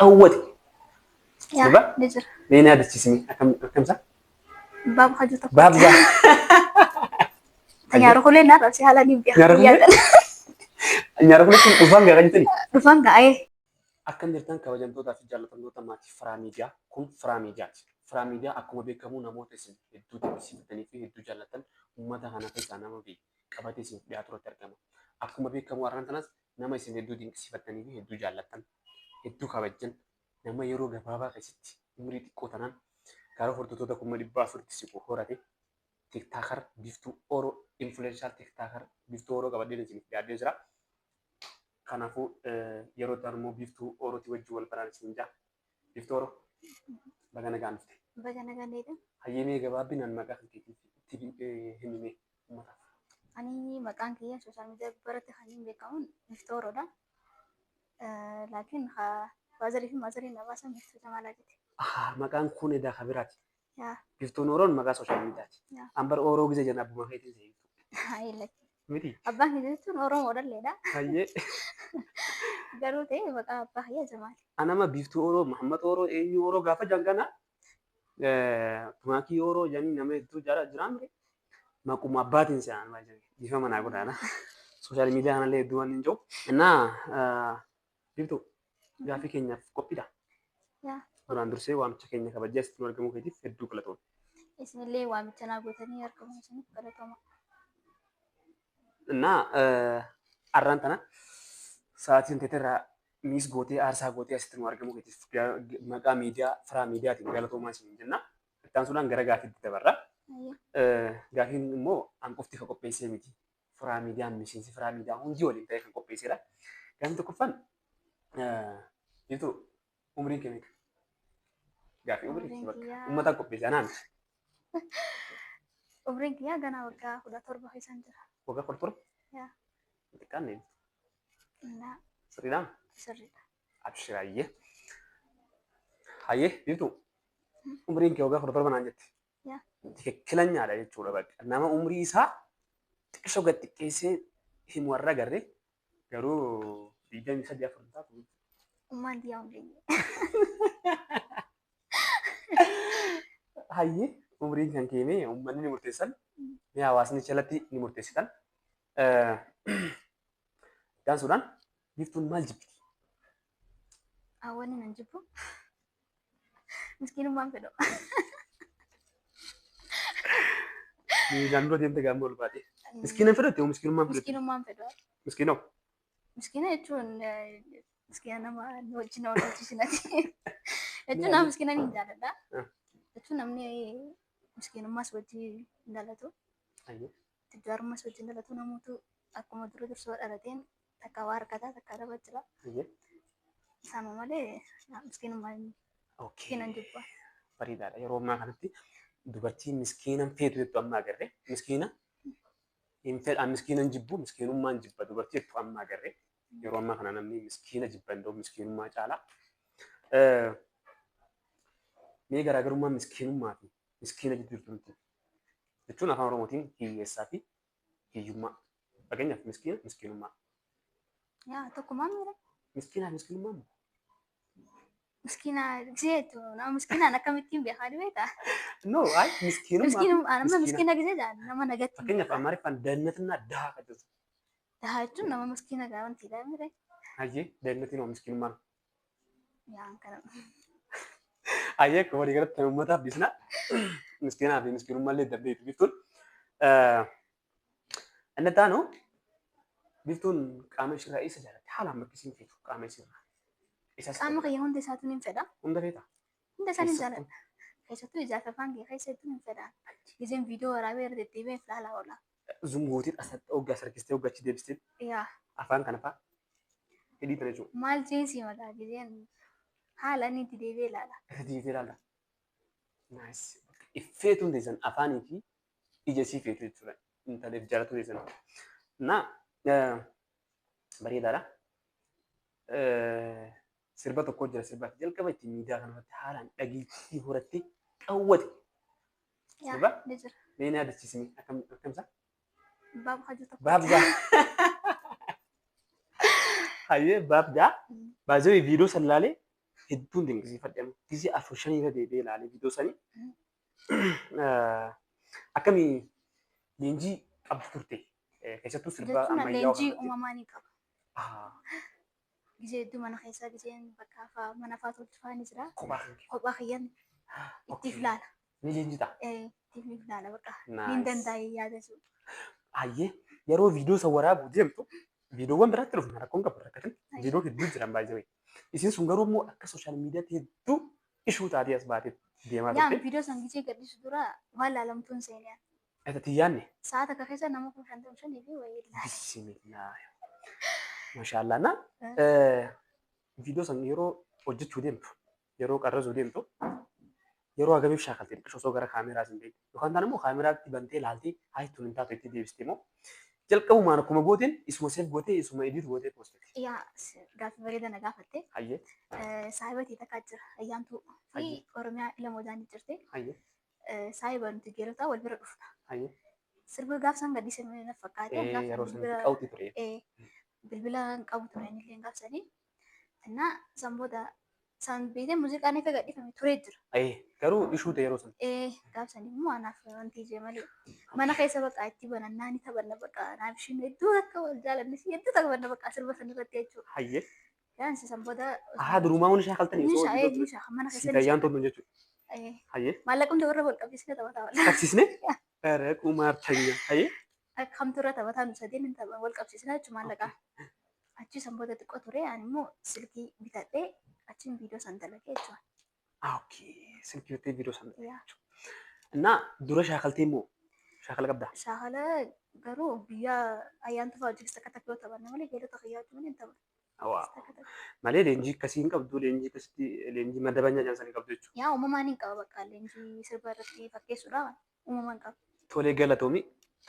قوتي يا نجر لين هذا تسمي كم سا باب خجو تقول باب ذا يا رخولي نار سي حالا نيم بيا نعرف لكم وفان غيرتني رفان قاي أكن درتان كوجنتو في جالتان دوتا ماتي فراميديا كون فراميديا فراميديا أكو بيكمو نموت اسم هدو تبسي بتني في هدو جالتان وماذا هنا في سانا ما بي كباتي اسم بياترو تركما أكو بيكمو أرانتناس نما اسم هدو دين كسي بتني في هدو جالتان هدو كوجن نما يرو غبابا كسيتي مريتي كوتانان كارو فردو تودا كوما دبا فردي سيكو هوراتي تيك تاخر بيفتو أورو إنفلونشال تيك تاخر بيفتو أورو كبادي نسيني بيادي جرا kanaafuu yeroo darmoo biftuu oorooti wajjin wal baraarsanii jira. Biftuu ooroo baga nagaan dhufte. baga nagaan dheedha. Hayyamee gabaabinaan maqaa keetiif himime uummataaf. Ani maqaan kiyya sooshaal miidiyaa biratti kan hin beekamuun biftuu ooroodha. Laakiin faazarii fi maazariin na baasan biftuu jamaalaa jette. Maqaan kun edaa kan biraati. Yaa. Biftuun ooroon maqaa sooshaal miidiyaati. Ambar ooroo gisa jenna abbuma keetiin seeyitu. Haayilatti. Miti. Abbaan kiyya jechuun Oromoodhalleedha. Hayyee. Garuu ta'e maqaa abbaa kiyya jamaali. Anama biftuu ooroo Muhammad ooroo eenyu ooroo gaafa jangana tumaakii ooroo jedhanii nama hedduu jiraan ture. Maquma abbaatiin se'an bifa manaa godhaana. Sooshaal miidiyaa kanallee hedduu waan hin jiru. Innaa biftuu gaafii keenyaaf qophiidha. Duraan dursee waamicha keenya kabajaa asitti argamuu keetiif hedduu galatooma. Isinillee waamicha naa gootanii argamuun isiniif galatooma. Innaa arraan tana sa'aatiin teeterraa miis gootee aarsaa gootee asitti nu argamuu keetiif maqaa miidiyaa firaa miidiyaatiin galatoomaa isin jenna. Ittaan sunaan gara gaafiitti dabarra. Gaafiin immoo hanqofti kan qopheessee miti. Firaa miidiyaan miseensi firaa miidiyaa hundi waliin ta'ee kan qopheessedha. Gaafiin tokkoffaan jechuun umriin kee meeqa? Gaafii umrii uummata qopheesse anaan. Umriin kiyyaa ganaa waggaa 17 keessan jira. Waggaa 17? Yaa. Xiqqaan neetu. Innaa. Sirriidhaan? Sirriidha. Abshir hayyee. Hayyee biftuu umriin kee waggaa 17 naan jette. Yaa. Tikkilanyaadha jechuudha bakka. Nama umrii isaa xiqqisho gad xiqqeessee himu warra agarree garuu 23 afur taatu. Ummaan diyaa hundeenye. Hayyee umriin kan keemee uummanni ni murteessan ni hawaasni jalatti ni murteessitan. Dansuudhaan biftuun maal jibbiti? Awwanni nan jibbu. Miskiinummaan fedhu. Miidhaan dura deemte gaamma ol baate. Miskiina fedhatte miskiinummaan fedhatte? Miskiinummaan fedhu. Miskiinoo? Miskiina jechuun miskiina nama wajjin na walitti jechuun nama miskiina ni jaalladha. Jechuun namni miskiinummaas wajjin dhalatu. Tijjaarummaas wajjin dhalatu namoota akkuma dura dursoo dhalateen takka waa harkataa takka dhabaa jira. Isaan malee miskiinummaan miskiinan jibba. Bareedaadha. Yeroo ammaa kanatti dubartiin miskiinan feetu jettu amma agarre. Miskiinan jibbu miskiinummaan jibba dubartii jettu amma agarre. Yeroo ammaa kana namni miskiina jibba iddoo miskiinummaa caalaa. Mee garaagarummaan miskiinummaa fi miskiina jidduu jirtu jechuun afaan Oromootiin hiyyeessaa fi hiyyummaa. Fakkeenyaaf miskiinummaa. Yaa tokkummaa miira. Miskiinaa fi miskiinummaa moo? Miskiina jechuun nama miskiinaan akkamittiin beekaa beektaa? No, miskiinummaa. Nama miskiina gisee jaalladha nama nagatti. Fakkeenyaaf Amaariffaan dannatinaa dahaa kan jedhu. Dahaa jechuun nama miskiina gaafantii dha mire. Hayyee dannatiin hoo miskiinummaan. Yaa kana. Hayyee akka walii galatti uummataaf bisnaa miskiinaa fi miskiinummaa illee dandeetu biftuun. Inni taanu biftuun qaama ishirraa isa jaallatti haalaan makkisiin feetu qaama ishirraa. Qaama kiyya hunda isaatu ni fedha. Hunda feeta? Hunda isaa ni jaalladha. Keessattuu ijaaf afaan kee keessattuu ni fedha. Gizeen viidiyoo waraabee irra deddeebi'ee filaalaa oola. Zumbuutiin asatti hoggaa sarkistee hoggachi deebistee Yaa. afaan kana fa'aa hidhii tana jechuudha. Maal jeensii maqaa gizeen haala inni itti deebi'ee ilaala. Itti deebi'ee ilaala. Nice. Iffeetu hundeessan afaanii fi ija isii feetu jechuudha. Intaleef jaalatu hundeessan. Naa bareedaadha. Sirba tokko jira sirbaatti jalqaba itti miidiyaa kanarratti haalaan dhageettii horattee qawwate. Sirba? Mee na yaadachiisni akkamisa? Baab hajuu tokko. Baabjaa. Hayyee baabjaa. Baazii viidiyoo sallaalee hedduun dinqisiifadhe. Gisee afur shanii irra deebi'ee ilaalee viidiyoo sanii. Akkamii leenjii qabdu turte keessattuu sirba jechuun ammayyaa'oo leenjii kanatti. uumamaa ni qaba. Gisee hedduu mana keessaa giseen bakka fa'aa mana fa'aa tolchu fa'aa ni jira. Kophaa kan kee. Kophaa kiyyan ittiif ilaala. Ni leenjita. Ittiif ilaala bakka. Niin danda'e yaada sun. Hayyee yeroo viidiyoo isa waraabuu deemtu viidiyoowwan biraatti dhufu rakkoon qabu rakkatan viidiyoo hedduu jiran baay'ee. Isin sun garuu immoo akka sooshaal miidiyaatti hedduu ishuu taatee as baatee deemaa Yaan turte. viidiyoo san gisee gadhiisu dura waan laalamtuun seenaa. Ati yaadne. Sa'aata akka keessa nama 55 fi wayii ilaala. Bismillah. Maashaallah na viidiyoo san yeroo hojjechuu deemtu yeroo qarrazuu deemtu yeroo agamiif shaakaltee dhiqishu osoo gara kaameeraa hin deemne yookaan ta'an immoo kaameraatti bantee ilaaltee haa ittiin hin taatu itti deebistee immoo jalqabumaan akkuma gooteen isuma seef gootee isuma ediit gootee poostete. Yaa gaaffii bareeda na gaafatte. Hayyee. Saayibatii takkaa jira ayyaantuu fi Oromiyaa Ilamoodaan jirti. Hayyee. Saayiba nuti geerotaa wal bira dhufna. Hayyee. Sirba gaafsan gadhiise na fakkaate. Yeroo sanatti qawwee ture. Bilbila qabu ture inni gaafsanii. Innaa san booda san beekee muuziqaan akka gadhiifame turee jira. Garuu ishuu ta'e yeroo san. Gaafsanii immoo anaaf wanti ijee malee mana keessa bakka itti banannaa ni taphanna bakka naaf ishiin hedduu akka wal jaalannis hedduu taphanna bakka sirba san irratti jechuudha. Hayyee. Yaansi san booda. Durumaa wani shaakaltanii Ni shaakaltanii mana keessa. Sidayyaan tolnu jechuudha. Hayyee. Maallaqni warra wal qabsiisne taphataa wal. Qabsiisne? Qumaartanya. Hayyee. Kamtu irra taphataa nu sadeen hin taphan wal qabsiisne jechuudha maallaqaa. Achi san booda xiqqoo ture ani immoo silkii bitadhee achiin viidiyoo san dalagee jechuudha. Silkii bitee viidiyoo san dalagee jechuudha. Innaa dura shaakaltee immoo shaakala qabdaa? Shaakala garuu biyya ayyaantu fa'aa hojii takka takka yoo taphanne malee geelota xiyyaa wajjin hin taphanne. Malee leenjii akkasii hin qabdu leenjii akkasitti leenjii madabanya nyaansan hin qabdu jechuudha. Yaa uumamaan hin qaba bakka leenjii sirba irratti fakkeessuudhaan uumamaan qaba. Tolee galatoomi.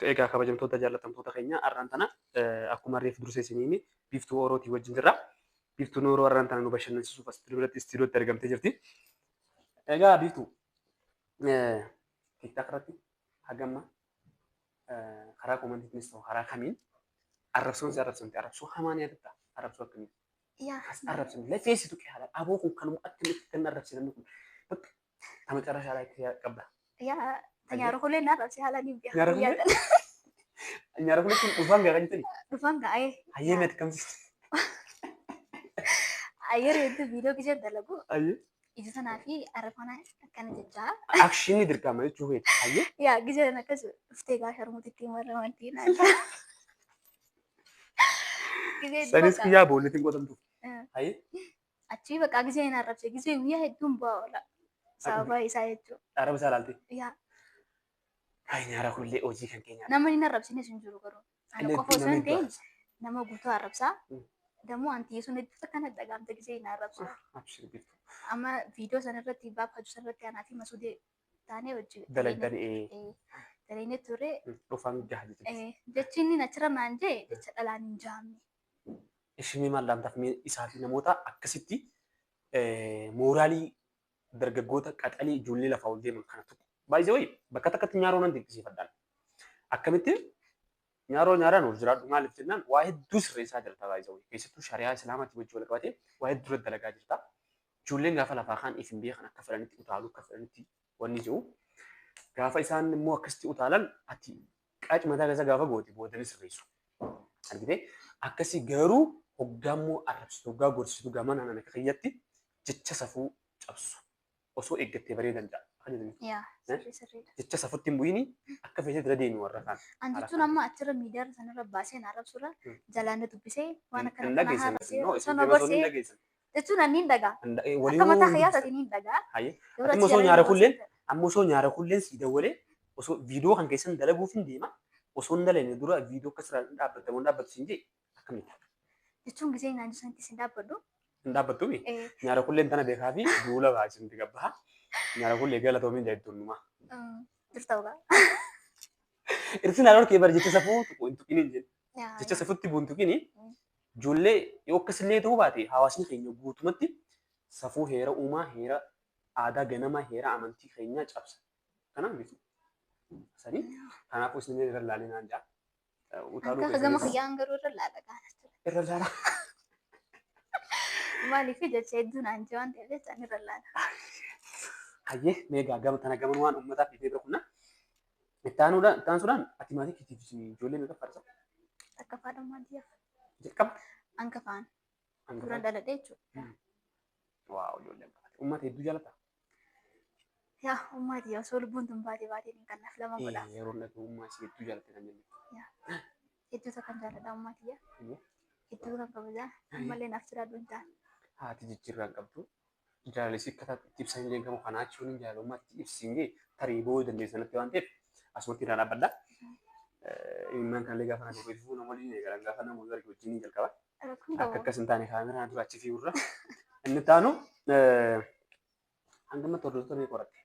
Egaa kabajamtoota jaallatamtoota keenya har'aan tana akkuma reef dursee isiniimi biiftuu Orootii wajjin jirra. Biiftuun Oroo har'aan tana nu bashannansiisuuf as istiidiyootti argamtee jirti. Egaa biiftuu tiktaak irratti hagamma karaa koomantiinis ta'u karaa kamiin arrabsoon si arrabsamte arrabsoo hamaa ni yaadatta arrabsoo akkamii? Arrabsamte lafeessi tuqee haala aboo kun kanuma akkamitti kan arrabse namni kun bakka tama carrashaa itti qabda. Nyaara kulee naa dhabsee haala ni biya. Nyaara kulee kun dhufaan gahaa jirtani? Dhufaan gaa'ee. Hayyee meeti kamsisti? Yeroo hedduu viidiyoo gisee dalagu. Hayyee. Ija sanaa fi arrafana akkana jechaa. Akshinii dirqama jechuu feeti. Hayyee. Yaa gisee sana akkas dhuftee gaa sharmuutitti marramantii naannoo. Sanis kiyyaa boolleetiin qotamtu. Hayyee. Achii bakka gisee hin arrabse gisee guyyaa hedduun bu'aa oola. Sababa isaa jechuudha. Arraba isaa ilaalte? Yaa. Nyaara kulee hojii kan keenya. Namni hin arrabsines hin jiru garuu. Ani qofa osoo hin ta'in nama guutuu arrabsaa. Damoo anti sun hedduu akkana dhagaamte gisee hin arrabsu. Amma viidiyoo sanarratti baafatu sanarratti anaa fi masuudee taanee hojii. Dalaganii ture. Dhufaan jaha jechuudha. Jechi inni achirra naan jee jecha dhalaan hin jaamne. Ishimii mallaamtaaf isaa fi namoota akkasitti mooraalii dargaggoota qaxalii ijoollee lafaa ol deeman kana tuqu. Baay'ee wayii bakka takkatti nyaaroo nan dinqisiifadhaan. Akkamitti nyaaroo nyaaraan ol jiraadhu maaliif jennaan waa hedduu sirreessaa jirta baay'ee wayii. Keessattuu shari'aa islaamaatii wajjin wal qabatee waa hedduu irratti dalagaa jirta. Ijoolleen gaafa lafaa kaan ifin beekan akka fedhanitti utaaluu akka fedhanitti wanni jiru. Gaafa isaan immoo akkasitti utaalan ati qaaci mataa keessa gaafa goote boodanii sirreessu. Argitee akkasii garuu hoggaa immoo arrabsitu hoggaa gorsitu gama nana akka kiyyatti jecha safuu cabsu osoo eeggattee bareedan ja'a. Jecha safuutti hin bu'iini akka feesee dura deemi warra kaan. An jechuun amma achirra miidiyaa sanarra baasee na arrabsurra jalaan dubbisee waan akka kana haasa'ee sana gorsee jechuun ani hin dhagaa. Akka mataa kiyyaatatiin hin dhagaa. Amma osoo nyaara kulleen amma osoo nyaara kulleen si dawwalee osoo viidiyoo kan keessan dalaguuf hin deema osoo hin dalane dura viidiyoo akka sirraa dhaabbatamu hin dhaabbatu siin jee akkamitti. Jechuun gisee naan jisanti sin dhaabbadhu. Hin dhaabbattu nyaara kulleen tana beekaa fi duula baasifti gabbaha. Nyaara kullee galatoomiin jaheddummaa. Jirta ugaa. Irsi naannoo kee bara jecha safuu hin tuqiniin jenna. Jecha safuutti bu'uun tuqini ijoollee yoo akkasillee ta'uu baate hawaasni keenya guutumatti safuu heera uumaa heera aadaa ganamaa heera amantii keenyaa cabsa. Kanaaf bifu. Sanii kanaafuu isin irra ilaalee naan ja'a. Akka gama kiyyaan garuu irra ilaala gaana. Irra ilaala. Maaliif jecha hedduun aanjee waan ta'eef jecha ni rallaana. Hayyee meegaa gama tana gaman waan uummataaf dhibee bira kunna. Ittaan sudhaan ati maatii kitiif ijoollee meeqa farsa? Akka faadha maatiif. Jalqaba. Hangafaan. Hangafaan. Duraan dhaladhee jechuudha. Waaw ijoollee hangafaa. Uummata hedduu jaalataa? Yaa ummati osoo lubbuun tun baatee hin kannaaf lama godha. Yeroo dhaqee uummaa isii hedduu jaalatte kan jennu. Hedduuta kan jaaladha ummati yaa. Hedduu kan kabajaa. Ammallee naaf jira aduun ta'an. Haati jijjiirraan qabdu. Jaalalli akka ibsan illee gamoo kanaa jechuun hin jaalala uummatti ibsiin tarii booda dandeessanatti waan ta'eef asumatti irraa dhaabbadha. Ilmaan kanallee gaafa nama beeksisuu namoonni garan gaafa namoonni argi wajjin ni jalqaba. Akka akkas hin taane kaameraan dura achi fi'uurra. Inni taanu hanga amma hordoftoota ni qoratte.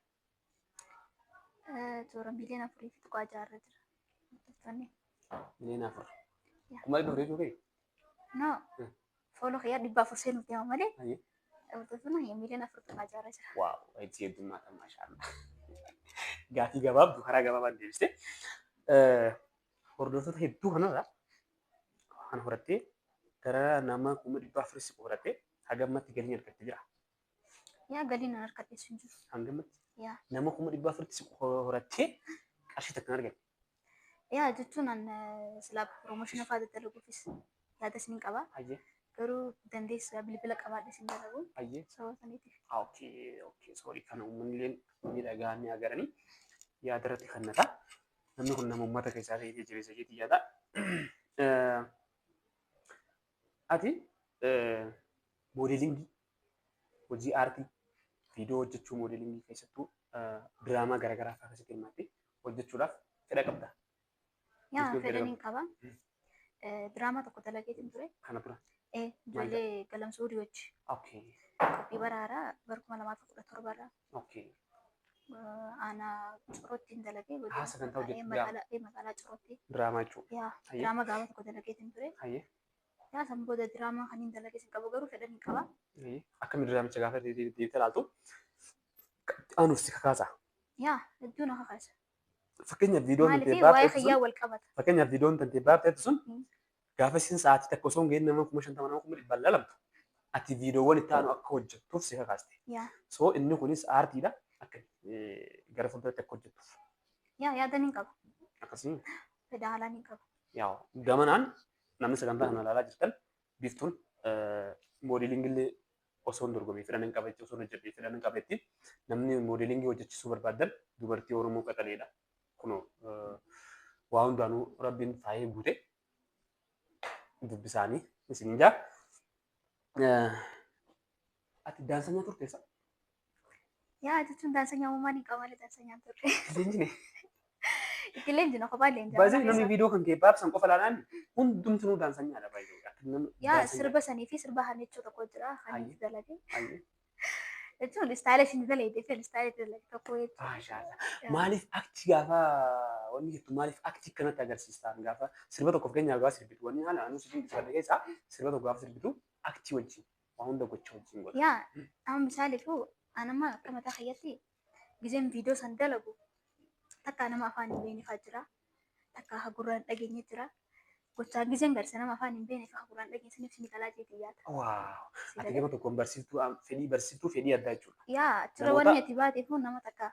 Toora miliyoona 4 fi tuqaa jaarra jira. Miliyoona 4. Kuma dhibba afurii tuqee? No. Fooloo kiyyaa 400 nuti hima malee. Hordoftoonni miliyoona 4 tuqaa jaarra jira. Waaw, itti heddummaata maashaallah. Gaafii gabaabdu karaa gabaabaan deebiste. Hordoftoota hedduu kanarraa kan horattee gara nama 400 siqu horattee hagammatti galiin argattee jira. Yaa galiin an harkadheessu hin jiru. Hangammatti? Yaa. Nama 400 siqu horattee qarshii takkan argatte. Yaa jechuun an silaa piroomooshinii fa'aa dalaguufis yaada isin qaba. Hayyee. Garuu dandeessa bilbila qabaadhe isin dalagu. Hayyee. Sababa saniitiif. Okey. Soorii kana uummanni miidhagaa ni agaranii yaada irratti kannata. Namni kun nama uummata keessaa ta'ee jireessa keetii yaada. Ati moodeelingii hojii aartii viidiyoo hojjechuu moodeelingii keessattuu diraamaa garaagaraa fa'aa keessatti hirmaattee hojjechuudhaaf fedha qabda. Yaa fedhanii qaba. Diraamaa tokko dalageetiin ture. Kana tura. Ijoollee galamsuu hojii wajji. Okey. Qophii baraaraa bara 2017 irraa. Okey. Ana corottiin dalagee sagantaa hojjetu magaalaa corottii. Diraamaa jechuudha. Yaa diraamaa gaafa tokko dalageetiin ture. Hayyee. Yaa san booda diraamaa kan hin dalagee sin qabu garuu fedhanii qaba. Akkami diraamicha gaafa deebitee ilaaltu aanuuf si kakaasa. Yaa hedduu na kakaasa. Fakkeenyaaf viidiyoon tantee baafte sun wal qabata. Fakkeenyaaf viidiyoon tantee baafte sun gaafa isin sa'aatii takka osoo hin geenye nama 50 nama 100 lalamtu ati viidiyoowwan itti aanu akka hojjettuuf si kakaaste. So inni kunis aartiidha akka gara fuulduraatti akka hojjettuuf. Yaa yaada ni qaba. Akkasii. Fedha haalaa ni qaba. Yaa gamanaan namni sagantaa kana ilaalaa jirtan biftuun moodeelingillee osoo hin dorgomee fedhan qabeetti osoo hojjetee fedhan qabeetti namni moodeelingii hojjechisuu barbaadan dubartii Oromoo qaxaleedha. Kunoo waa hundaanuu rabbiin faayee guute dubbisaanii isin jaa. Ati daansanyaa turteessa? Yaa jechuun daansanyaa uumaa ni qaba malee daansanyaa turte. Leenjine. Itti leenjina kophaa leenjina. Baay'ee namni viidiyoo kan kee baabsan qofa ilaalaan hundumtuu daansanyaadha baay'ee. Yaa sirba sanii fi sirba hannechuu tokko jira kan itti dalage. Jechuun istaayila isin dalagde fi istaayila itti dalage tokko jechuudha. Maaliif akti gaafa wanni jettu maaliif akti kanatti agarsiistaan gaafa sirba tokko fakkeenyaaf gaafa sirbitu wanni haala anuu sirbi sirba keessaa sirba tokko gaafa sirbitu akti wajjin waa hunda gocha wajjin godha. Yaa amma misaalifu anama akka mataa kiyyaatti gizeen viidiyoo san dalagu takka nama afaan hin beekne fa'aa jira. Takka hagurraan dhageenye jira. Gochaan gizeen garsa nama afaan hin beekne fa'aa hagurraan dhageenye siniif kalaa jeetii yaada. Waaw. Ati gama tokkoon barsiiftuu fedhii addaa jechuudha. Yaa achirra wanni ati baateef nama takka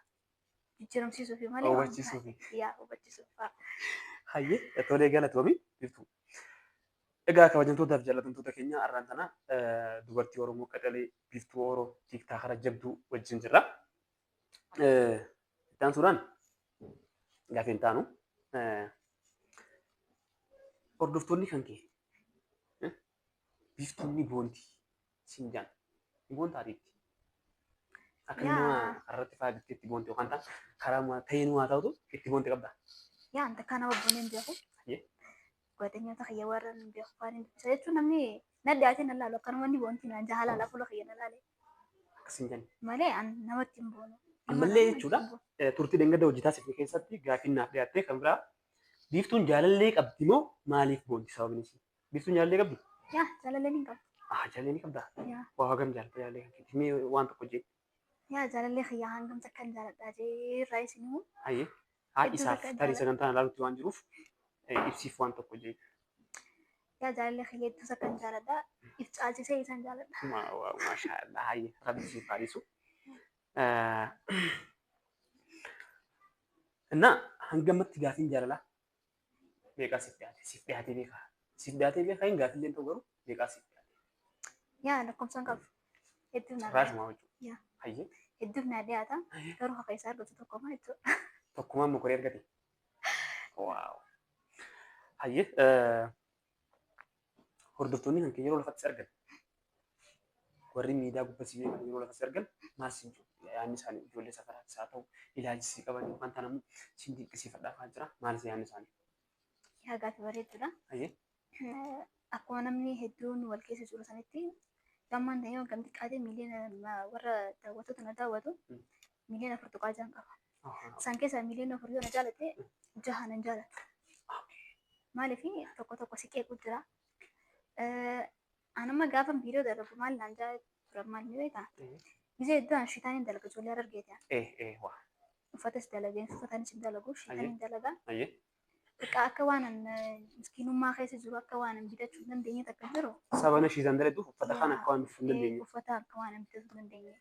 jijjiiramsiisuu fi malee hubachiisuu fi. Yaa hubachiisuu fa'aa. Hayyee tolee galatoomi biftuu. Egaa kabajamtootaaf jaallatamtoota keenya har'aan tana dubartii Oromoo qaxalee biftuu Oroo tiiktaakara jabduu wajjin jirra. Ittaan suuraan gaafa hin taanu hordoftoonni kan kee biftuun ni boonti siin jaan ni boonta adiitti. Akka nama irratti fa'aa itti boonti yookaan karaa ta'ee nu haa ta'utu itti boonti qabda. Yaa anta kana wabboon hin beeku. Godinyoota kiyya warra hin beeku waan hin dubbisa jechuun namni nadhaatiin na laalu akkanuma inni boonti naan jaalala fuula kiyya na laale. Akkasiin jenni. Malee namatti hin boonu. Ammallee jechuudha turtii dengada hojii taasifne keessatti gaafiin naaf dhiyaattee kan biraa biftuun jaalallee qabdi moo maaliif boonti sababni isii? Biftuun jaalallee qabdi? Yaa jaalallee ni qabdi. Jaalallee ni qabda? Waa hagam jaalata jaalallee kan keeti mee waan tokko jee? Yaa jaalallee kiyyaa hangam takkan jaaladhaa jee irraa isin himu. Hayyee isaaf tarii sagantaan ilaalutti waan jiruuf ibsiif waan tokko jee. yaa jaalallee kiyyeettuu isa kan jaaladha. If caalchisee isaan jaaladha. Maashaallah hayyee rabbi siif haadhisu. እና hangamatti gaafiin jaalalaa meeqaa siif dhiyaate? Siif dhiyaatee beekaa? Siif dhiyaatee beekaa hin gaafillee ta'u garuu meeqaa siif dhiyaate? Yaa lakkoofsaan qabu. Hedduun naa Raashuma hojii. Yaa Hayyee. hedduun naa dhiyaata. Garuu haqa isaa argatu tokkomaa jechuudha. Tokkumaan mukuree argate. Waaw. Hayyee. Hordoftoonni kan kee yeroo lafatti argan warri miidiyaa gubbatti beekan yeroo lafatti argan maal siin jiru? Yaanni isaanii ijoollee safaraattis haa ta'u ilaalchisii qaban yookaan tan ammoo siin dinqisiifadhaafaa jira. Maal isa yaanni isaanii? Yaa gaaffii bareedduudha. Hayyee. Akkuma namni hedduun wal keessa jiru sanitti gammaan ta'ee waggaa xiqqaatee miiliyoona warra daawwattoota na daawwatu miiliyoona 4 tuqaa jaan qaba. Isaan keessaa miiliyoona 4 yoo na jaalatte 6 nan jaalatu. Maaliif tokko tokko si qeequ jira. Anamma gaafa viidiyoo darbu maal naan jaa turan maal ni beektaa? Gizee iddoo shitaan hin dalagu ijoollee argeeti. Waa. Uffatas dalageen uffataanis hin dalagu shitaan hin dalagaa. Hayyee. Akka waan miskiinummaa keessa jiru akka waan bitachuu hin dandeenye takka jiru. Sabana shiitan daladduuf uffata kan akka waan bituu hin dandeenye. Uffata akka waan bitachuu hin dandeenye.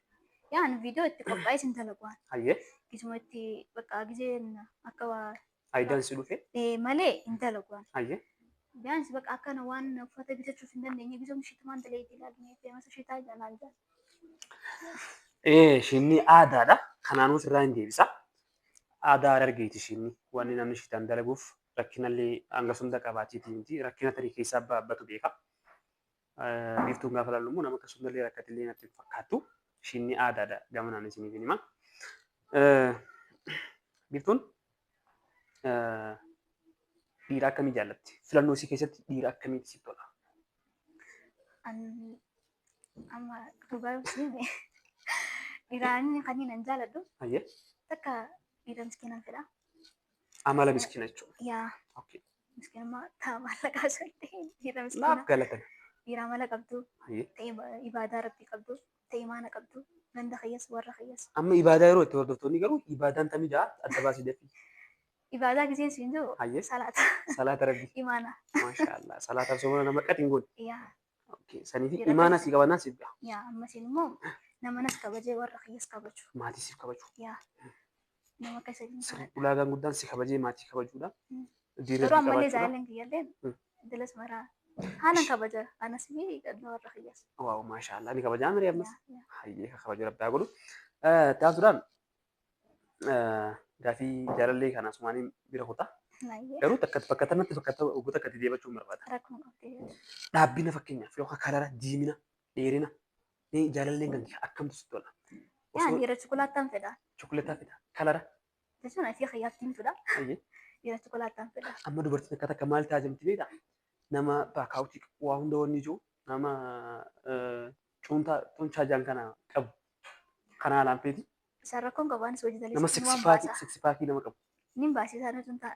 Yaan viidiyoo itti qophaa'ee sin dalagu waan. Hayyee. Gisuma itti bakka gizeen akka waa. Aayidaan si dhufe. Malee hin dalagu waan. Hayyee. Biyaansi bakka akkana waan uffata bitachuuf hin dandeenye gisuma shitumaan daleetii ilaalinee fe'amasa shitaa jalaan jaa. Shinni aadaadha. Kanaanuu sirraa hin deebisa. Aadaa argeeti shinni. Wanni namni shitaan dalaguuf rakkinallee hanga sunda qabaatiitii miti. Rakkina tarii keessaa baabbatu beeka. Biiftuun gaafa laallu immoo nama akkasumallee rakkatillee natti fakkaattu. Shinni aadaadha. Gama naannoo isiniif hima. Biiftuun dhiira akkamii jaallatti? Filannoo isii keessatti dhiira akkamiitu siif tola? Amma dhugaa ibsiime. Dhiiraan kanneen an jaaladhu. Hayyee. Takka dhiira miskiinaan fedha. Amala miskiina jechuudha. Yaa. Okay. Miskiinummaa ta'a maallaqaa sadde dhiira miskiina. Naaf galatan. Dhiira amala qabdu. Hayyee. Ta'ee ibaadaa rabbii qabdu. Ta'ee maana qabdu. Ganda kiyyaas warra kiyyaas. Amma ibaadaa yeroo itti hordoftoonni garuu ibaadaan tamii ja'a adda baasii deefi. Ibaadaa giseen siin jiru. Hayyee. Salaata. Salaata rabbii. Imaana. Maashaallah. Salaataaf soomana nama qaxiin goone. Yaa. Saniifi imaana si qabannaan siif ga'a. Yaa ammasin immoo nama nas kabajee warra kiyyaas kabaju. Maatii siif kabaju. Yaa. Nama keessa jiru. Sirri ulaagaan guddaan si kabajee maatii kabajuudha. Yeroo ammallee jaalalleen kiyyalleen dilas maraa haalan kabaja anas fi warra kiyyaas. Waaw maashaallah ni kabajaa miri ammas. Hayyee ka kabaju rabdaa godhu. Taasudhaan gaafii jaalallee kana sumaanii bira kutaa. Garuu bakka tanatti bakka oggota akkatti deebachuun barbaada. Rakkoon qabdee. Dhaabbina fakkeenyaaf yookaan kalara diimina dheerina jaalalleen kan akkamtu sitti tola. Yaa dhiira chokolaattaan fedha. Chokolaattaa fedha. Kalara. Jechuun asii xiyyaattiin fedha. Hayyee. Dhiira chokolaattaan fedha. Amma dubartiin akka takka maal taajamti beektaa? Nama baakaawutii waa hunda wanni jiru nama cuuntaa jaan kana qabu kana alaan feeti. Isaan rakkoon qabaanis hojii dalee Nama siksipaakii nama qabu. Nin baasisaa na cuuntaa.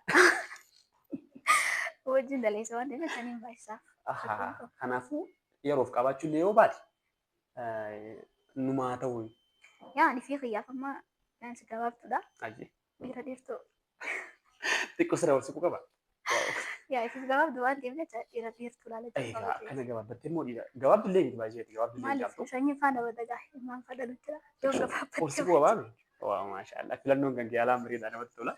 Hojiin daleessa waan ta'eef nin baasisaa. Kanaafuu yeroof qabaachuun illee yoo baate numaa ta'u. Yaa ani fi xiyyaaf amma yaansi gabaabtuudha. Hayyee. Dhiira dhiirtuu. Xiqqoo sirra wal siquu qaba. Yaa ifis gabaabdu waan ta'eef jecha dhiira dhiirtuu laala jechuudha. Kana gabaabbattee immoo dhiira gabaabdu illee miti baay'eeti gabaabdu illee jaalatu. Maaliif sanyii faana wadagaa ilmaan fadhalu jira. Yoo gabaabbatte. Wal siquu qabaame. Waa maashaallah filannoon kan kee alaan bareedaa namatti tola.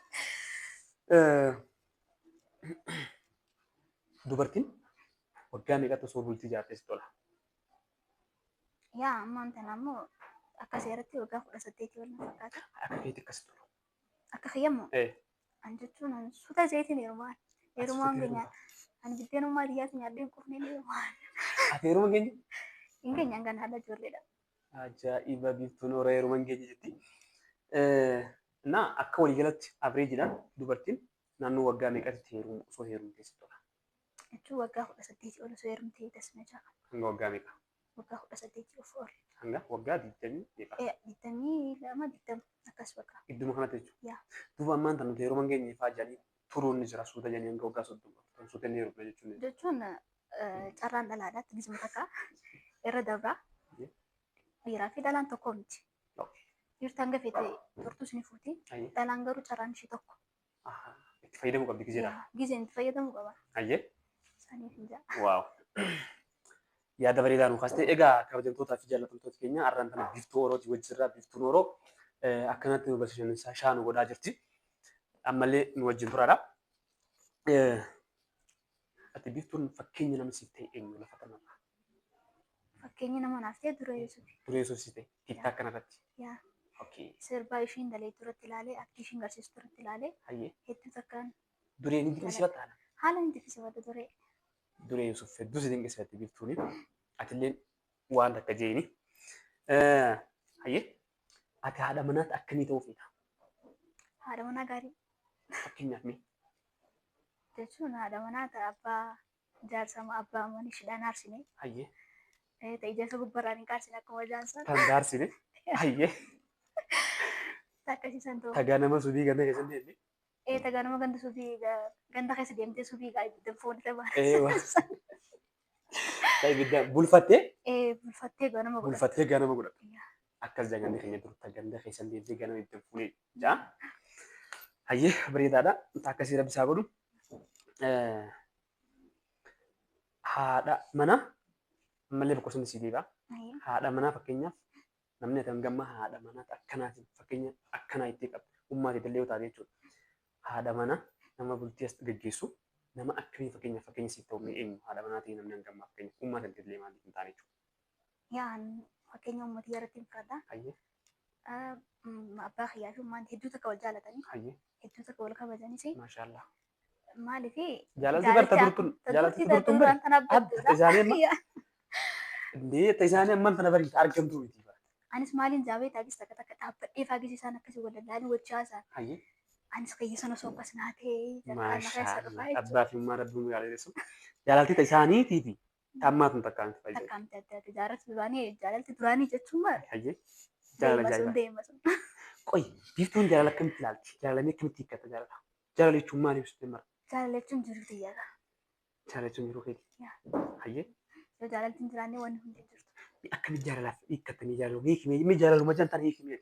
Dubartiin waggaa meeqatti osoo bultii ijaartee si tola? Yaa ammaan tana ammoo akka seeratti waggaa 18 wal na fakkaata. Akka keetti akkasi tolu. Akka kiyyamu. An jechuun suuta zayitiin heerumaan. Heerumaan keenya an biddeenummaa biyyaatti nyaadhee hin qufnee heerumaan. Ati heeruma keenya? Hin keenyaan kan haala ijoolleedha. Ajaa'iba biiftuun horaa heerumaan keenya jetti. Naa akka waliigalatti abireejiidhaan dubartiin naannoo waggaa meeqatti heerumu osoo heerumtee si tola? Jechuun waggaa 18 ol osoo heerumtee tasna jaa. Hanga waggaa meeqa? Waggaa 18 of ol. Hanga waggaa 20 meeqa? 20 akkas bakka. Idduma kanatti jechuudha. Yaa. Duuba ammaan tan nuti heerumaan keenya ifaa jedhanii turuun ni jira suuta jedhanii hanga waggaa 30 suuta ni heerumna jechuudha. Jechuun carraan dhalaadhaatti gisuma takka irra dabraa dhiiraa fi dhalaan tokko miti. Dhiirti hanga feete turtus ni fuuti. Dhalaan garuu carraan ishee tokko. Itti fayyadamuu qabdi gizeedha. Gizeen itti fayyadamuu qaba. Hayyee. Saniif hin jaa. Waaw. Yaada bareedaa nu kaastee egaa kabajamtootaa fi jaallatamtoota keenya har'aan kana biftuu Orooti wajjirraa biftuun Oroo akkanatti nu bashannansiisaa shaa nu godhaa jirti. Ammallee nu wajjin turaadha. Ati biftuun fakkeenya nama siif ta'e eenyu lafa kanarraa? Fakkeenyi nama naaf ta'e Duree Yuusufi. Duree Yuusuf siif ta'e tiktaak kanarratti. Yaa. Okay. Sirbaa ishiin daleetu irratti ilaalee aktii ishiin garsiistu irratti ilaalee Hayyee. hedduu takkaan Dureen hin dinqisiifatta haala. haala hin dinqisiifatu Duree. Duree Yuusuf hedduu si dinqisiifatti biftuuni. Atilleen waan takka jeeni. Hayyee. Ati haadha manaatti akkamii ta'uu feeta? Haadha manaa gaarii Fakkeenyaaf mee? jechuun haadha manaa ta'a abbaa jaarsama abbaa manii shidhaan aarsine Hayyee. ta'e ijaarsa gubbarraan hin qaarsine akkuma jaansaa Kan gaarsine. Hayyee. akkasiisan ta'u. Tagaa nama subii ganda keessatti deemte. Tagaa nama ganda subii ganda keessa deemtee subii gaa ibidda foonita Waa. Ibidda bulfattee? Bulfattee ganama godhatte. Bulfattee ganama godhatte. Akkas jaa ganda keenya durta ganda keessa deemtee ganama ibidda fuunee jaa. Hayyee bareedaadha. Akkasii rabbisaa godhu. Haadha mana ammallee boqosanni sii deebi'a. Haadha manaa fakkeenyaaf namni ati hangamma haadha manaati akkanaatiin fakkeenya akkanaa itti qabdu ummaatii illee yoo taate jechuudha. Haadha mana nama bultii as gaggeessu nama akkamii fakkeenya siif ta'u mee eenyu haadha manaatiin namni hangamma fakkeenya ummaatii illee maaliif hin taane jechuudha. Yaan fakkeenya uummatii irratti hin fudhadha. Hayyee. Abbaa kiyyaa fi uummanni hedduu takka wal jaalatanii Hayyee. hedduu takka wal kabajanis Maashaallah. maaliifi Jaalalti barta turtuun jaalalti turtuun bari adda isaanii amma indee isaanii amman tana bari argamtu miti. Anis maaliin jaabee taagis takka takka dhaabbadhee faagis isaan akkasii wal danda'anii wajjaa isaan. Hayyee. Anis kayya sana osoo akkas naa ta'ee jalqabaa keessa dhufaa Maashaallah. Abbaa fi ummaa rabbiin yaaleessu. Jaalalti isaaniitii fi ammaatu takkaan itti fayyadamu. takkaan adda jaalalti duraanii jechuun maali? Hayyee. Deema sun deema sun. Qoy biftuun jaalala akkamitti ilaalti? Jaalalanii akkamitti hiikkata jaalala? Jaalala jechuun maali ibsitee mara? Jaalala jechuun jiruu xiyyaadha. Jaalala jechuun jiruu keeti. Hayyee. Yoo jaalalti hin jiraanne wanni hundi jirtu. Akkamitti jaalalaaf hiikkatanii jaalalu? Hiikimee mee jaalaluma jantaan hiikimee?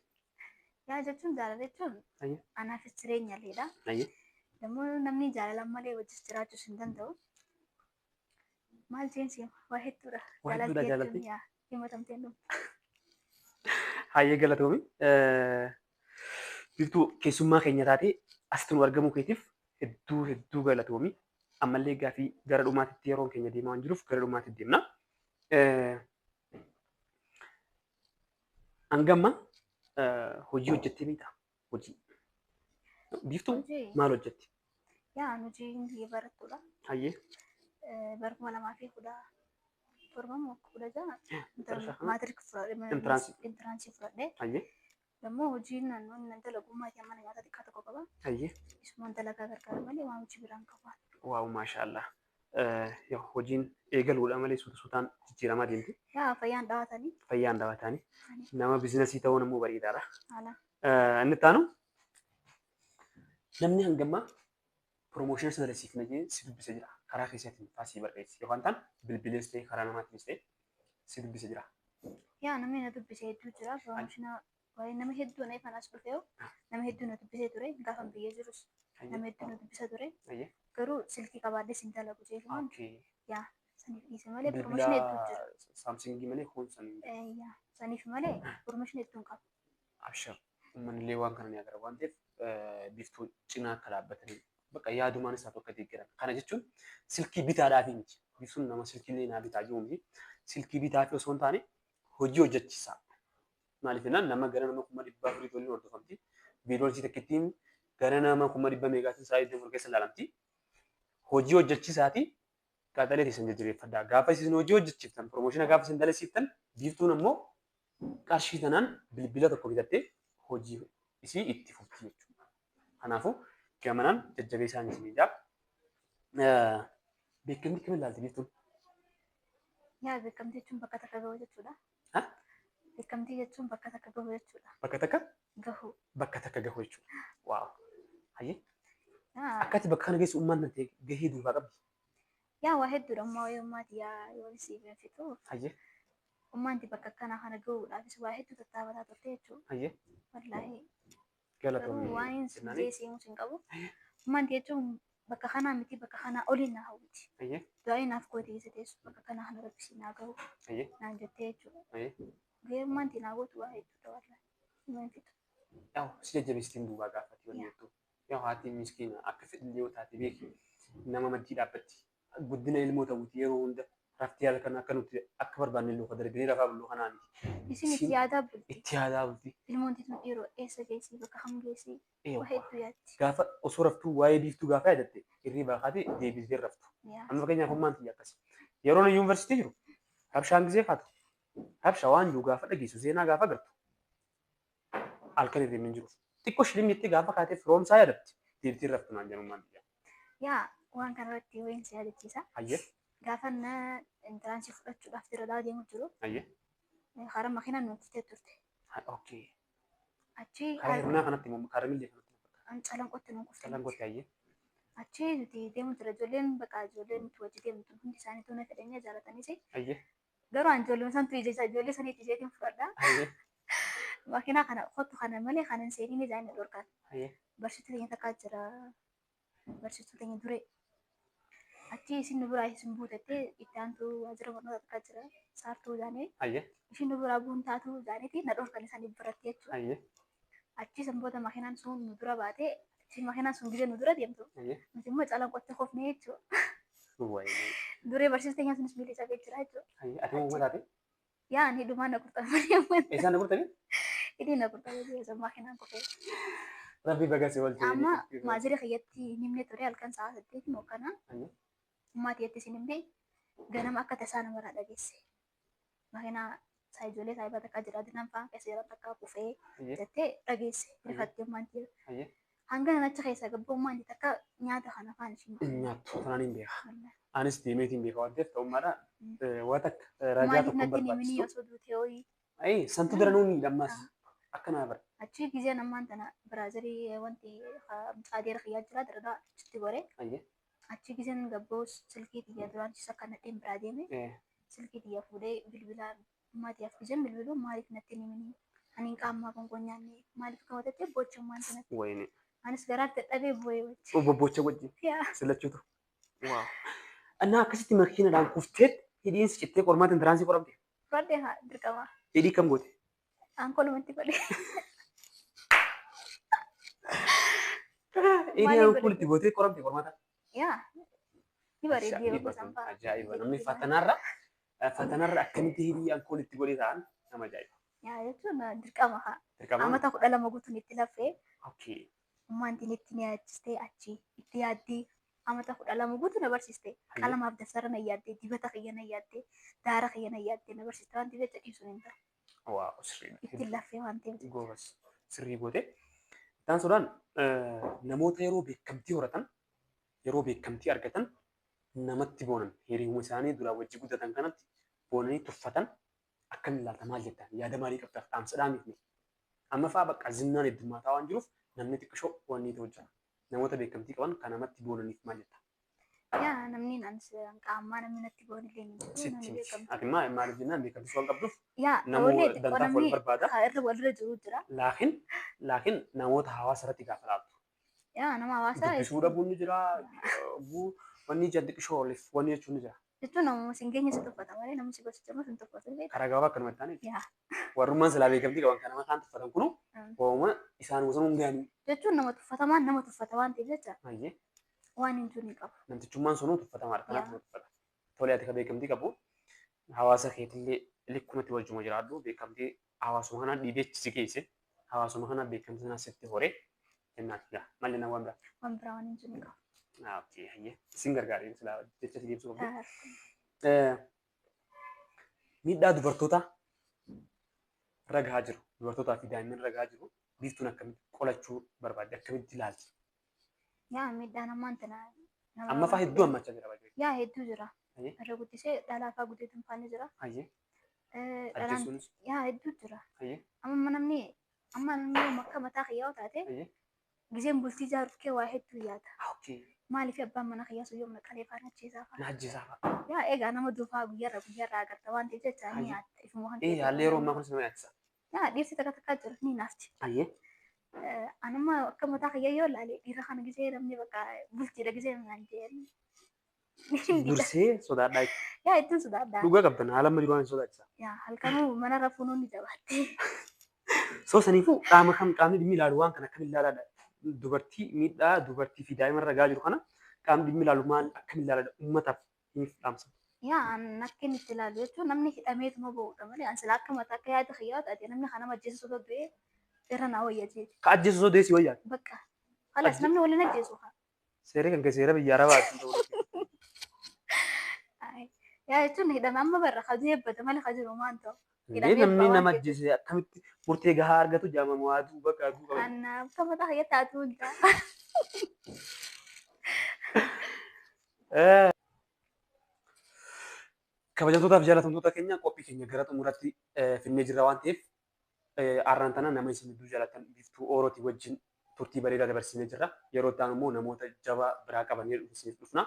Yaa jechuun jaalala jechuun Hayyee. anaafis jireenya illeedha. Hayyee. Dammoo namni jaalala malee wajjis jiraachuus hin danda'u. Maal jeensi waa hedduudha. Waa hedduudha jaalalti. Yaa himatamteen dhufu. Hayyee galatoomi. Biftuu keessummaa keenya taatee asitti nu argamuu keetiif hedduu galatoomi. Ammallee gaafii gara dhumaatitti yeroon keenya deemaa waan jiruuf gara dhumaatitti deemna. Hangamma hojii hojjettee beektaa? Hojii. Biftuu maal hojjetti? Yaa nuti barattuudha. Hayyee. Bara 2017 moo 16 Matriik maatiriik fudhadhe intiraansii fudhadhe. Hayyee. Dammoo hojiin naannoon dalagummaati mana nyaata xiqqaa tokko qaba. Hayyee. Isumaan dalagaa gargaara malee waan hojii biraan qabu. Waaw maashaallah. Hojiin eegaluudha malee suutaan jijjiiramaa deemti. Yaa fayyaan dhaawatanii. Fayyaan dhaawatanii. Nama biizinasii ta'uun immoo bareedaadha. Haala. Inni taanu namni hangammaa piroomooshinii sana siifna jee si dubbisa jira. Karaa keessaatiin faasii barreessi. Yookaan ta'an bilbilees ta'e karaa namaatiinis ta'e si dubbisa jira. Yaa namni na dubbise hedduu jira. Piroomooshinaa waa'ee nama hedduu na ifaan as dhufee nama hedduu na dubbisee ture. Gaafan biyyee jirus nama hedduu na dubbisa ture. Garuu silkii qabaadhee siin dalagu jechuun. Yaa saniif dhiise malee piroomooshinii hedduu jira. Saamsingii malee kun saniif. Yaa saniif malee piroomooshinii hedduun qaba. Abshir uummanni illee waan kana ni agarra waan ta'eef biftuu cinaa akka dhaabbatanii bakka yaadumaan isaa tokko deeggaran. Kana jechuun silkii bitaadhaafi miti. Biftuun nama silkii illee naa bitaa jiru miti. Silkii bitaafi osoo hin taane hojii hojjechiisaa. Maaliif jennaan nama gara nama 100,000 tolii hordofamti. Beeloolsii takkittiin gara nama 100,000 isaa iddoo keessa ilaalamti. Hojii hojjechiisaati qaxalee teessan jajjabeeffadhaa. Gaafa isin hojii hojjechiiftan piroomooshinii gaafa isin dalasiiftan biftuun ammoo qarshii tanaan bilbila tokko bitattee hojii isii itti fufti jechuudha. Kanaafuu gamanaan jajjabeessaan isin ijaa. Beekamtii kam ilaalti biftuun? Yaa beekamtii jechuun bakka takka gahu jechuudha. Beekamtii jechuun bakka takka gahu jechuudha. Bakka takka? Gahu. Bakka takka gahu jechuudha. Waaw. Hayyee. Akkati bakka kana geessu uummanni ta'e gahee duubaa qabdi. Yaa waa hedduudha ammoo yoo maatii yoo siif fitu. Hayyee. Uummanni bakka kana kana gahuudhaafis waa hedduu tattaafataa turte jechuudha. Hayyee. Wallaahi. Galatoomii. Waan hin simu hin qabu. Uummanni jechuun bakka kanaa miti bakka kanaa oliin na hawwiti. Ayyee. Du'aa naaf goote isa teessu bakka kanaa kana rabbisi naa gahu Ayyee. naan jettee jechuudha. Ayyee. Geerummaan naa gootu waa hedduudha wallaan. Himan fixu. Yaa'u si jajjabeessitiin duubaa gaafatti wanni jettu. Yaa'u haati miskiina akka fedhillee yoo taate beeki nama maddii dhaabbatti. Guddina ilmoo ta'uuti yeroo hunda raftii halkan akka nuti akka barbaanne illee uffata darbinee rafaa bulluu kanaa miti. Isin itti yaadaa bulti. Itti yaadaa bulti. Ilmoon tituun dhiiroo eessa geessi bakka kam geessi waa hedduu yaatti. Gaafa osoo raftuu waa'ee biiftuu gaafa yaadatte hirriibaa kaatee deebisee raftu. Amma fakkeenyaaf hummaan xiyya akkas. Yeroo na yuunivarsiitii jiru rabshaan gisee kaatu. Rabsha waan jiru gaafa dhageessu seenaa gaafa gartu. Halkan hirriibni jiru. Xiqqoo shilimmii gaafa kaatee firoomsaa yaadatti deebisee raftu naan jedhamummaan xiyya. Yaa waan kanarratti wayiin si yaadachiisa. Ayyee. Gaafa na intiraansii fudhachuudhaaf dira deemu jiru. Ayyee. Karaa makiinaan nuti turte. Okay. Achi karaa hirnaa kanatti immoo karaa millee kanatti. Calanqootti nuun kuftee. Calanqootti ayyee. Achi nuti deemu jira ijoolleen bakka ijoolleen nuti wajji deemtu hundi isaanii tuuna fedhanii jaalatanis. Ayyee. Garuu an ijoolleen santu ijoollee saniitti isheetiin fudhadha. Ayyee. Makiinaa kana kottu kana malee kanan seeniin ijaanii dhorkan. Ayyee. Barsiistuu keenya takkaa jira. Barsiistuu keenya duree. Achi isin nu biraa isin buutettee itti aantu waajjira barnoota takkaa jira. Saartuu jaanii. Ayyee. Isin nu biraa buun taatu jaaniiti na dhorkan isaanii birattee jechuudha. Ayyee. Achi sanboota makiinaan sun nu dura baatee achi makiinaan sun gidee nu dura deemtu. Nuti immoo calanqootti hofnee jechuudha. Duree barsiistuu keenya sunis miila isaa jira jechuudha. Ayyee. Ati moo taate? Yaa ni dhumaan na qurxamanii. Eessaan na qurxamee? Idii na qurxamee jira makiinaan kofee. Rabbi bagasii wal ta'e. Amma maazira kiyyatti nimne ture halkan sa'a 8 mokkana. Maatii itti si nimne ganama akka tasaa namarraa dhageesse. Makiinaa saa ijoollee saa ibaa takkaa jira dinan fa'aa keessa yeroo takkaa kufee jettee dhageesse. Rifattee maantii. Hanga nanacha keessa gabbummaan takka nyaata kana afaan ishii. Nyaattu kanaan hin beeka. Anis deemeetiin beeka waan ta'eef ta'ummaadha. Waa takka raajaa tokko barbaachisu. Maaliif natti osoo duutee horii. Ayi santu bira nuuni lammas akka naa bara. Achi gisee namaan tana biraazirii wanti adeera kiyyaa jira daradaa achitti goree. Achi giseen gabboo silkii xiyyaa duraan isa akka nadheen biraa deeme. Silkii xiyyaa fuudhee bilbilaan maatiyaaf giseen bilbiluu maaliif natti nimini. Ani qaamaa gongoon nyaanne maaliif kaawwatattee boochammaan sanatti. Wayne. Anis garaatti dadhabee bu'ee wajji. Bobbocha wajji. Silachuutu. Waaw. Annaa akkasitti makiinadhaan kufteet hidhiinsi cittee qormaata intiransii qoramte. Fudhadhee haa dirqama. Hidhii kam goote? Ankolumatti godhee. Hidhii ankoolitti gootee qoramte qormaata. Yaa. Ni bareedee yeroo sanfaa. Ajaa'iba. Namni fatanarra akkamitti hidhii ankoolitti godhee ta'an nama ajaa'iba. Yaa jechuun dirqama haa. Amata 12 guutuun itti lafee. Okay. Ummaantiin itti ni yaachistee achi itti yaaddee amata 12 guutuu na barsiiste. Qalamaaf dasara na yaaddee dibata kiyya na yaaddee daara kiyya na yaaddee na barsiiste waan ta'eef dhiisuun hin ta'a. Waaw sirrii. Itti lafee waan ta'eef. Goobas sirrii goote. Isaan sodaan namoota yeroo beekamtii horatan yeroo beekamtii argatan namatti boonan hiriiruma isaanii dura wajji guddatan kanatti boonanii tuffatan akkamiin ilaalta maal jettaan yaada maalii qabdaaf dhaamsa dhaamiifne. Amma fa'aa bakka zinnaan heddummaataa waan jiruuf namni xiqqishoo wanni ta'u jira. Namoota beekamtii qaban kan namatti boonaniif maal jettaa? Yaa namni qaamaa namni natti boonillee ni jiru. Ati maaliif jennaan beekamtii waan qabduuf namoota dandaaf wal barbaada. Irra walirra jiru jira. Laakiin namoota hawaasa irratti gaafa laaltu. Yaa nama hawaasaa. Dubbisuu dhabuun ni jira. Wanni ija xiqqishoo oliif wanni jechuun ni jira. Jechuun namuma singeenya si tuffata malee namni si gosa cimaa si tuffatu. Karaa gabaabaa akkanuma ta'anii. Warrummaan silaa beekamtii qaban kan nama kaan tuffatan kunu waamuma isaan gosa hundaanii. Jechuun nama tuffatamaan nama tuffata waan ta'eef jecha. Ayyee. Waan hin jiru ni qabu. Namtichummaan sunuu tuffatamaadha. Kanaaf nama tuffata. Tolee ati ka beekamtii qabu hawaasa keetillee likkumatti wajjuma jiraadhu beekamtii hawaasuma kanaan dhiibeechisi keesse hawaasuma kanaan beekamtii sanaa sitti horee jennaan. Malli nama waan biraa. Waan biraa waan hin jiru ni qabu. Okay, ayyee. Isin gargaaree silaa jecha si deebisuu qabdu. Miidhaa dubartootaa irra gahaa jiru. Dubartootaa fi daa'imman irra gahaa jiru. Biiftuun akkamitti qolachuu barbaadde akkamitti ilaalti? Yaa miidhaan ammaan tana. Amma fa'aa hedduu hammachaa jira baay'ee. Yaa hedduu jira. Irra guddisee dhalaa fa'aa guddeetuun faana jira. Ayyee. Dhalaan yaa hedduu jira. Ayyee. Amma namni akka mataa kiyyaa taate. Ayyee. Giseen bultii ijaaruuf kee waa hedduu yaada. Okay. Maaliif abbaan mana kiyyaa sun yoom naqalee faana ajjeesaa fa'a? Na ajjeesaa fa'a. Yaa egaa nama duufaa guyyaarraa agarta waan ta'eef jecha ni yaadda. Haalli yeroo ammaa kunis nama yaaddisa. Yaa dhiirsi takka jiru ni naafti. Ayyee. anuma akka mataa kiyya yoo ilaale dhiira kana gisee namni bakka bulchiidha gisee naan jeen. Dursee sodaadhaa. Yaa ittiin sodaadhaa. Dhugaa qabdan haala amma jiru waan sodaachisa. Yaa halkanuu mana rafuun hundi jabaatte. So saniifuu qaama kam qaamni dhimmi ilaalu waan kana akkamiin ilaalaadha. Dubartii miidhaa dubartii fi daa'ima irra gahaa jiru kana qaamni dhimmi ilaalu maal akkamiin ilaalaadha uummataaf himiif dhaamsa. Yaa akka inni itti ilaalu jechuun namni hidhameetuma ba'uudha malee ansila akka mataa akka yaada kiyyaa taate namni kana ajjeesu osoo du'ee irra naa wayya jeeti. Ka ajjeesu osoo deessi wayyaa. Bakka halas namni waliin ajjeesu haa. Seerri kan seera biyya arabaati. Yaa jechuun hidhame amma barra hajuu eebbata malee hajiru maan ta'u. Namni nama ajjeese akkamitti murtee gahaa argatu jaamamu waatu bakka aduu qabu. Anna akka mataa kiyyaa taatu hundaa. Kabajamtootaaf jaalatamtoota keenya qophii keenya gara xumuraatti finnee jirra waan ta'eef har'aan tana nama isin hedduu jaalatan Biiftuu Oorootii wajjin turtii bareedaa dabarsinee jirra. Yeroo itti aanu immoo namoota jabaa biraa qaban isiniif dhufna.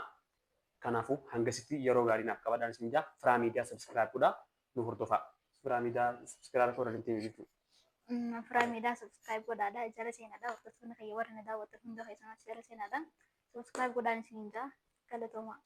Kanaafuu hangasitti yeroo gaarii naaf qabadhaan isin jaa Firaa Miidiyaa sabskiraayib godhaa nu hordofaa. Firaa Miidiyaa sabskiraayib godhaa dandeettii Biiftuu. Firaa Miidiyaa sabskiraayib godhaadha. Jala seenaadha. Hordoftoonni kiyya warra na daawwatan hunda keessumas jala seenaadha. Sabskiraayib godhaan isin jaa galatoomaa.